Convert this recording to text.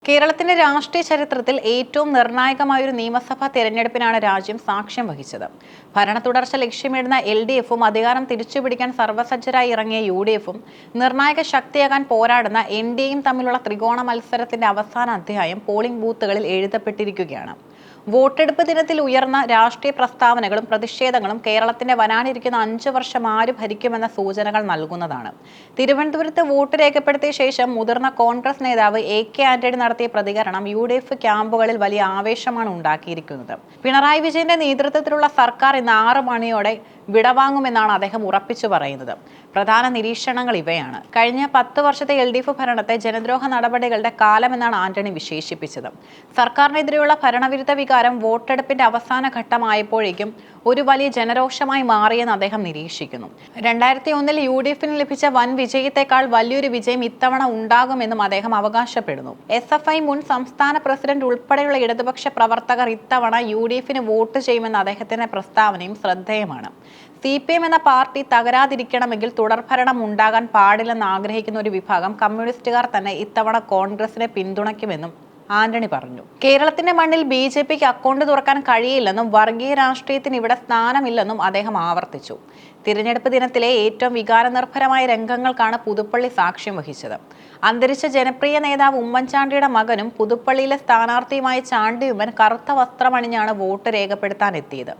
കേരളത്തിന്റെ രാഷ്ട്രീയ ചരിത്രത്തിൽ ഏറ്റവും നിർണായകമായൊരു നിയമസഭാ തെരഞ്ഞെടുപ്പിനാണ് രാജ്യം സാക്ഷ്യം വഹിച്ചത്. ഭരണ തുടർച്ച ലക്ഷ്യമിടുന്ന LDFും അധികാരം തിരിച്ചുപിടിക്കാൻ സർവ്വസജ്ജരായി ഇറങ്ങിയ UDFും നിർണായക ശക്തിയാകാൻ പോരാടുന്ന NDAയും തമ്മിലുള്ള ത്രികോണ മത്സരത്തിന്റെ അവസാന അധ്യായം പോളിംഗ് ബൂത്തുകളിൽ എഴുതപ്പെട്ടിരിക്കുകയാണ്. വോട്ടെടുപ്പ് ദിനത്തിൽ ഉയർന്ന രാഷ്ട്രീയ പ്രസ്താവനകളും പ്രതിഷേധങ്ങളും കേരളത്തിന്റെ വരാനിരിക്കുന്ന 5 വർഷം ആര് ഭരിക്കുമെന്ന സൂചനകൾ നൽകുന്നതാണ്. തിരുവനന്തപുരത്ത് വോട്ട് രേഖപ്പെടുത്തിയ ശേഷം മുതിർന്ന കോൺഗ്രസ് നേതാവ് AK ആന്റണി നടത്തിയ പ്രതികരണം UDF ക്യാമ്പുകളിൽ വലിയ ആവേശമാണ് ഉണ്ടാക്കിയിരിക്കുന്നത്. പിണറായി വിജയന്റെ നേതൃത്വത്തിലുള്ള സർക്കാർ ഇന്ന് 6 മണിയോടെ വിടവാങ്ങുമെന്നാണ് അദ്ദേഹം ഉറപ്പിച്ചു പറയുന്നത്. പ്രധാന നിരീക്ഷണങ്ങൾ ഇവയാണ്. കഴിഞ്ഞ 10 വർഷത്തെ LDF ഭരണത്തെ ജനദ്രോഹ നടപടികളുടെ കാലമെന്നാണ് ആന്റണി വിശേഷിപ്പിച്ചത്. സർക്കാരിനെതിരെയുള്ള ഭരണവിരുദ്ധ വികാരം വോട്ടെടുപ്പിന്റെ അവസാന ഘട്ടമായപ്പോഴേക്കും ഒരു വലിയ ജനരോഷമായി മാറിയെന്ന് അദ്ദേഹം നിരീക്ഷിക്കുന്നു. 2001-ൽ UDFന് ലഭിച്ച വൻ വിജയത്തെക്കാൾ വലിയൊരു വിജയം ഇത്തവണ ഉണ്ടാകുമെന്നും അദ്ദേഹം അവകാശപ്പെടുന്നു. SFI മുൻ സംസ്ഥാന പ്രസിഡന്റ് ഉൾപ്പെടെയുള്ള ഇടതുപക്ഷ പ്രവർത്തകർ ഇത്തവണ UDFന് വോട്ട് ചെയ്യുമെന്ന അദ്ദേഹത്തിന്റെ പ്രസ്താവനയും ശ്രദ്ധേയമാണ്. CPM എന്ന പാർട്ടി തകരാതിരിക്കണമെങ്കിൽ തുടർഭരണം ഉണ്ടാകാൻ പാടില്ലെന്ന് ആഗ്രഹിക്കുന്ന ഒരു വിഭാഗം കമ്മ്യൂണിസ്റ്റുകാർ തന്നെ ഇത്തവണ കോൺഗ്രസിനെ പിന്തുണയ്ക്കുമെന്നും ആന്റണി പറഞ്ഞു. കേരളത്തിന്റെ മണ്ണിൽ BJPക്ക് അക്കൗണ്ട് തുറക്കാൻ കഴിയില്ലെന്നും വർഗീയ രാഷ്ട്രീയത്തിന് ഇവിടെ സ്ഥാനമില്ലെന്നും അദ്ദേഹം ആവർത്തിച്ചു. തിരഞ്ഞെടുപ്പ് ദിനത്തിലെ ഏറ്റവും വികാരനിർഭരമായ രംഗങ്ങൾക്കാണ് പുതുപ്പള്ളി സാക്ഷ്യം വഹിച്ചത്. അന്തരിച്ച ജനപ്രിയ നേതാവ് ഉമ്മൻചാണ്ടിയുടെ മകനും പുതുപ്പള്ളിയിലെ സ്ഥാനാർത്ഥിയുമായ ചാണ്ടിയുമ്മൻ കറുത്ത വസ്ത്രമണിഞ്ഞാണ് വോട്ട് രേഖപ്പെടുത്താൻ എത്തിയത്.